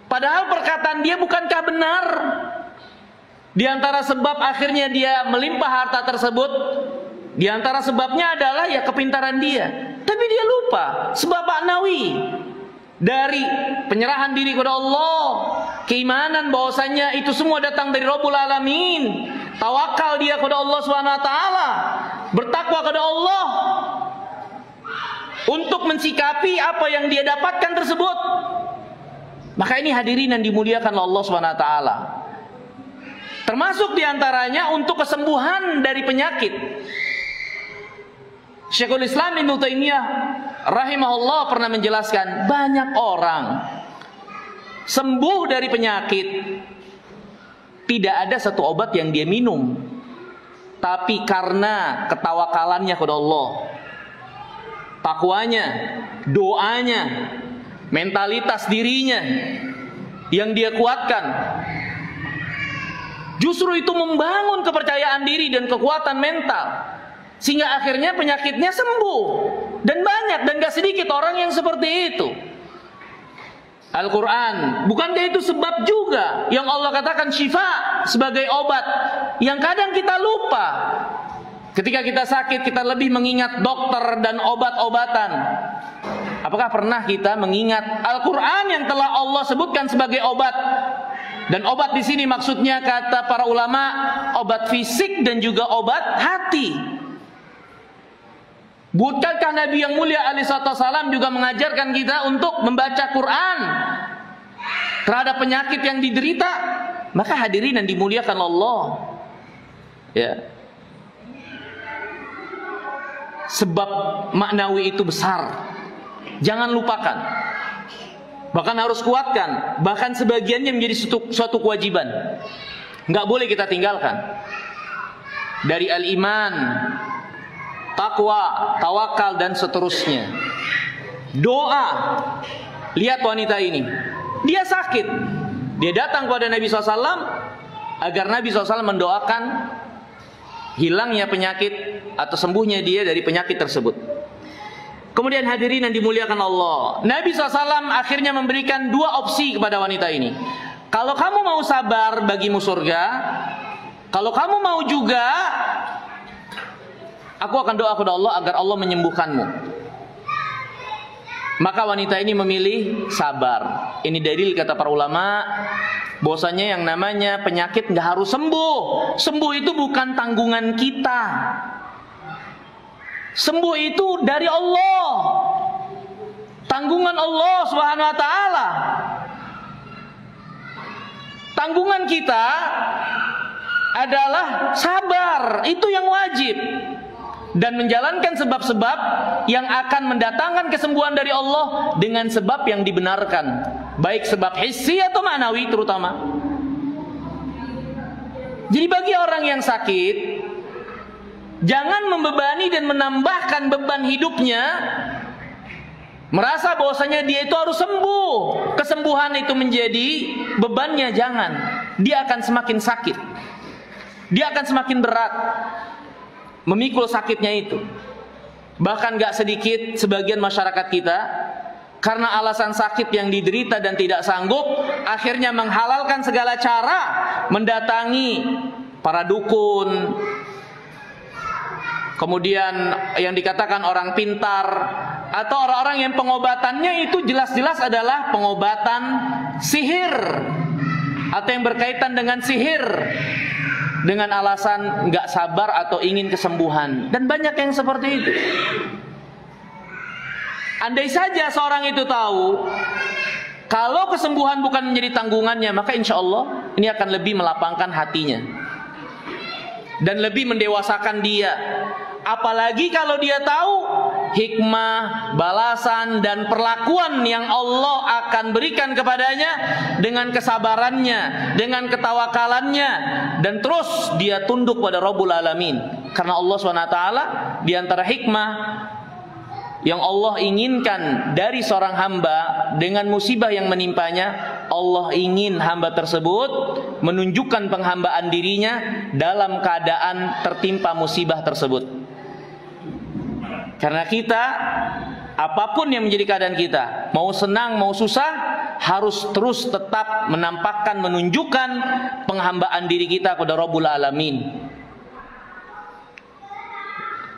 Padahal perkataan dia bukankah benar? Di antara sebab akhirnya dia melimpah harta tersebut, di antara sebabnya adalah ya kepintaran dia. Tapi dia lupa sebab maknawi dari penyerahan diri kepada Allah, keimanan bahwasanya itu semua datang dari Rabbul Alamin, tawakal dia kepada Allah SWT, bertakwa kepada Allah untuk mensikapi apa yang dia dapatkan tersebut. Maka ini hadirin yang dimuliakan Allah SWT. Termasuk diantaranya untuk kesembuhan dari penyakit. Syekhul Islam Ibnu Taimiyah rahimahullah pernah menjelaskan, banyak orang sembuh dari penyakit, tidak ada satu obat yang dia minum, tapi karena ketawakalannya kepada Allah, takwanya, doanya, mentalitas dirinya yang dia kuatkan, justru itu membangun kepercayaan diri dan kekuatan mental, sehingga akhirnya penyakitnya sembuh. Dan banyak dan gak sedikit orang yang seperti itu. Al-Quran, bukankah itu sebab juga yang Allah katakan syifa sebagai obat, yang kadang kita lupa. Ketika kita sakit, kita lebih mengingat dokter dan obat-obatan. Apakah pernah kita mengingat Al-Quran yang telah Allah sebutkan sebagai obat? Dan obat di sini maksudnya kata para ulama, obat fisik dan juga obat hati. Bukankah Nabi yang mulia alaihissalam juga mengajarkan kita untuk membaca Quran terhadap penyakit yang diderita? Maka hadirin yang dimuliakan Allah, ya, sebab maknawi itu besar, jangan lupakan, bahkan harus kuatkan, bahkan sebagiannya menjadi suatu kewajiban, nggak boleh kita tinggalkan. Dari al-iman, takwa, tawakal dan seterusnya. Doa. Lihat wanita ini, dia sakit, dia datang kepada Nabi SAW agar Nabi SAW mendoakan hilangnya penyakit atau sembuhnya dia dari penyakit tersebut. Kemudian hadirin yang dimuliakan Allah, Nabi SAW akhirnya memberikan dua opsi kepada wanita ini. Kalau kamu mau sabar, bagimu surga. Kalau kamu mau juga, aku akan doa kepada Allah agar Allah menyembuhkanmu. Maka wanita ini memilih sabar. Ini dalil kata para ulama bahwasanya yang namanya penyakit nggak harus sembuh. Sembuh itu bukan tanggungan kita. Sembuh itu dari Allah. tanggungan Allah Subhanahu wa taala. Tanggungan kita adalah sabar, itu yang wajib, dan menjalankan sebab-sebab yang akan mendatangkan kesembuhan dari Allah dengan sebab yang dibenarkan, baik sebab hissi atau ma'nawi terutama. Jadi bagi orang yang sakit, jangan membebani dan menambahkan beban hidupnya, merasa bahwasanya dia itu harus sembuh, kesembuhan itu menjadi bebannya. Jangan, dia akan semakin sakit, dia akan semakin berat memikul sakitnya itu. Bahkan gak sedikit sebagian masyarakat kita, karena alasan sakit yang diderita dan tidak sanggup, akhirnya menghalalkan segala cara, mendatangi para dukun, kemudian yang dikatakan orang pintar, atau orang-orang yang pengobatannya itu jelas-jelas adalah pengobatan sihir, atau yang berkaitan dengan sihir, dengan alasan nggak sabar atau ingin kesembuhan. Dan banyak yang seperti itu. Andai saja seorang itu tahu kalau kesembuhan bukan menjadi tanggungannya, maka insya Allah ini akan lebih melapangkan hatinya dan lebih mendewasakan dia. Apalagi kalau dia tahu hikmah, balasan, dan perlakuan yang Allah akan berikan kepadanya dengan kesabarannya, dengan ketawakalannya, dan terus dia tunduk pada Rabbul Alamin. Karena Allah SWT di antara hikmah yang Allah inginkan dari seorang hamba dengan musibah yang menimpanya, Allah ingin hamba tersebut menunjukkan penghambaan dirinya dalam keadaan tertimpa musibah tersebut. Karena kita, apapun yang menjadi keadaan kita, mau senang mau susah, harus terus tetap menampakkan, menunjukkan penghambaan diri kita kepada Rabbul Alamin.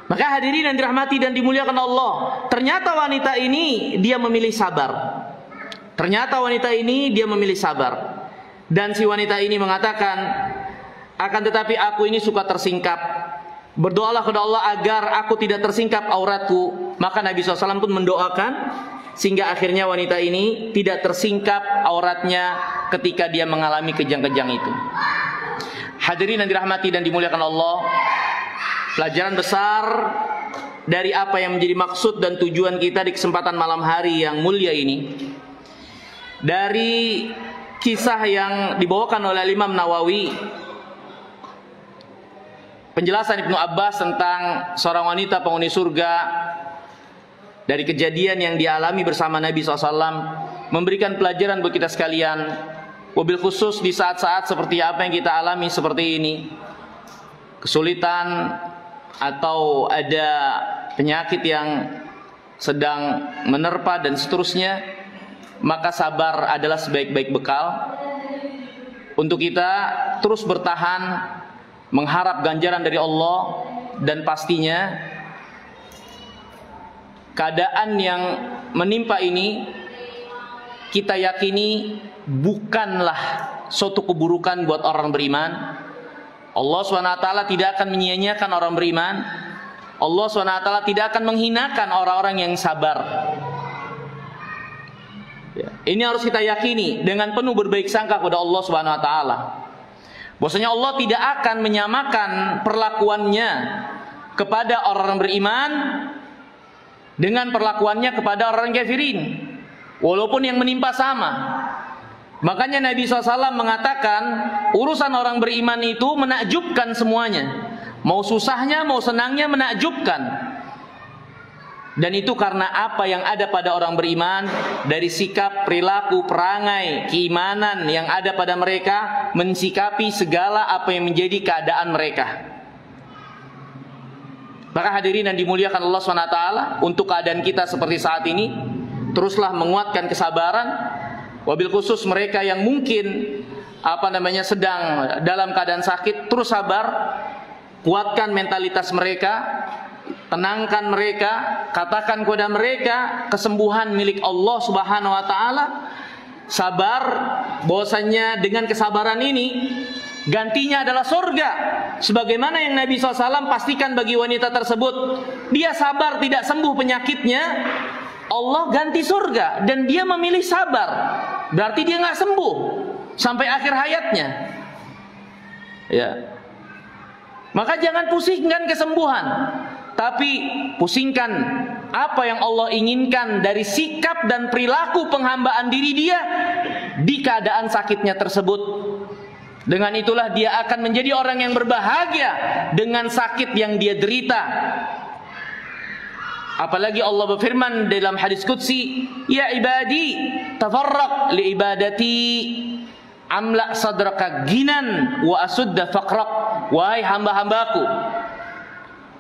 Maka hadirin yang dirahmati dan dimuliakan Allah, ternyata wanita ini dia memilih sabar. Ternyata wanita ini dia memilih sabar. Dan si wanita ini mengatakan, akan tetapi aku ini suka tersingkap. Berdoalah kepada Allah agar aku tidak tersingkap auratku. Maka Nabi SAW pun mendoakan sehingga akhirnya wanita ini tidak tersingkap auratnya ketika dia mengalami kejang-kejang itu. Hadirin yang dirahmati dan dimuliakan Allah, pelajaran besar dari apa yang menjadi maksud dan tujuan kita di kesempatan malam hari yang mulia ini, dari kisah yang dibawakan oleh Imam Nawawi, penjelasan Ibnu Abbas tentang seorang wanita penghuni surga, dari kejadian yang dialami bersama Nabi SAW, memberikan pelajaran buat kita sekalian, wabil khusus di saat-saat seperti apa yang kita alami seperti ini, kesulitan atau ada penyakit yang sedang menerpa dan seterusnya, maka sabar adalah sebaik-baik bekal untuk kita terus bertahan, mengharap ganjaran dari Allah. Dan pastinya keadaan yang menimpa ini kita yakini bukanlah suatu keburukan buat orang beriman. Allah SWT tidak akan menyia-nyiakan orang beriman. Allah SWT tidak akan menghinakan orang-orang yang sabar. Ini harus kita yakini dengan penuh berbaik sangka kepada Allah SWT. Bahwasanya Allah tidak akan menyamakan perlakuannya kepada orang beriman dengan perlakuannya kepada orang kafirin, walaupun yang menimpa sama. Makanya Nabi SAW mengatakan urusan orang beriman itu menakjubkan semuanya, mau susahnya mau senangnya menakjubkan. Dan itu karena apa yang ada pada orang beriman, dari sikap, perilaku, perangai, keimanan yang ada pada mereka, mensikapi segala apa yang menjadi keadaan mereka. Maka hadirin yang dimuliakan Allah SWT, untuk keadaan kita seperti saat ini, teruslah menguatkan kesabaran. Wabil khusus mereka yang mungkin sedang dalam keadaan sakit, terus sabar, kuatkan mentalitas mereka, tenangkan mereka, katakan kepada mereka kesembuhan milik Allah Subhanahu wa taala. Sabar, bahwasanya dengan kesabaran ini gantinya adalah surga. Sebagaimana yang Nabi SAW pastikan bagi wanita tersebut, dia sabar tidak sembuh penyakitnya, Allah ganti surga dan dia memilih sabar, berarti dia nggak sembuh sampai akhir hayatnya. Ya. Maka jangan pusingkan kesembuhan, tapi pusingkan apa yang Allah inginkan dari sikap dan perilaku penghambaan diri dia di keadaan sakitnya tersebut. Dengan itulah dia akan menjadi orang yang berbahagia dengan sakit yang dia derita. Apalagi Allah berfirman dalam hadis qudsi, ya ibadi tafarraq li ibadati amla sadraka ginan wa asudda faqrak. Wahai hamba-hambaku,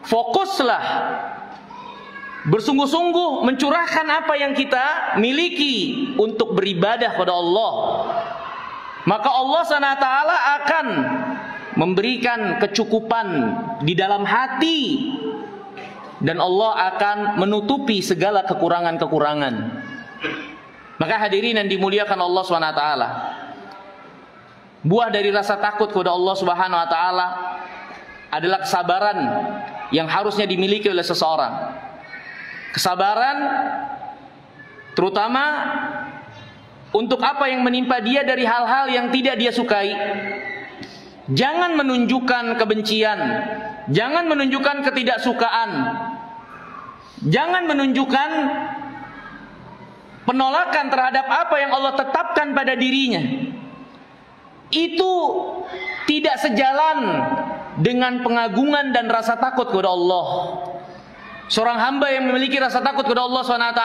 fokuslah, bersungguh-sungguh mencurahkan apa yang kita miliki untuk beribadah kepada Allah. Maka Allah SWT akan memberikan kecukupan di dalam hati, dan Allah akan menutupi segala kekurangan-kekurangan. Maka hadirin yang dimuliakan Allah SWT, buah dari rasa takut kepada Allah Subhanahu wa taala adalah kesabaran yang harusnya dimiliki oleh seseorang. Kesabaran terutama untuk apa yang menimpa dia dari hal-hal yang tidak dia sukai. Jangan menunjukkan kebencian, jangan menunjukkan ketidaksukaan, jangan menunjukkan penolakan terhadap apa yang Allah tetapkan pada dirinya. Itu tidak sejalan dengan pengagungan dan rasa takut kepada Allah. Seorang hamba yang memiliki rasa takut kepada Allah SWT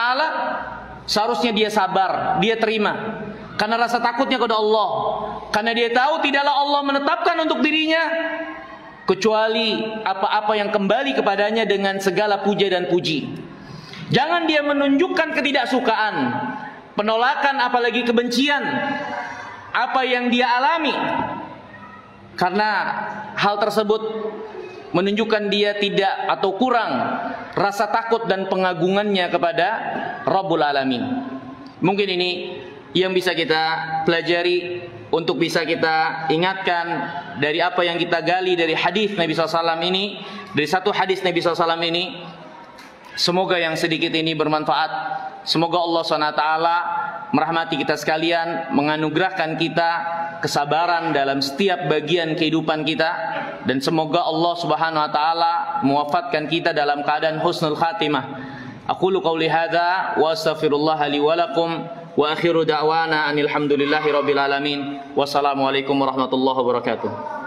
seharusnya dia sabar, dia terima karena rasa takutnya kepada Allah, karena dia tahu tidaklah Allah menetapkan untuk dirinya kecuali apa-apa yang kembali kepadanya dengan segala puja dan puji. Jangan dia menunjukkan ketidaksukaan, penolakan, apalagi kebencian apa yang dia alami, karena hal tersebut menunjukkan dia tidak atau kurang rasa takut dan pengagungannya kepada Rabbul Alamin. Mungkin ini yang bisa kita pelajari, untuk bisa kita ingatkan dari apa yang kita gali dari hadis Nabi SAW ini, dari satu hadis Nabi SAW ini. Semoga yang sedikit ini bermanfaat. Semoga Allah SWT merahmati kita sekalian, menganugerahkan kita kesabaran dalam setiap bagian kehidupan kita, dan semoga Allah Subhanahu wa taala mewafatkan kita dalam keadaan husnul khatimah. Aqulu qauli hadza wa astaghfirullah li wa lakum wa akhiru da'wana anil hamdulillahi rabbil alamin. Wassalamualaikum warahmatullahi wabarakatuh.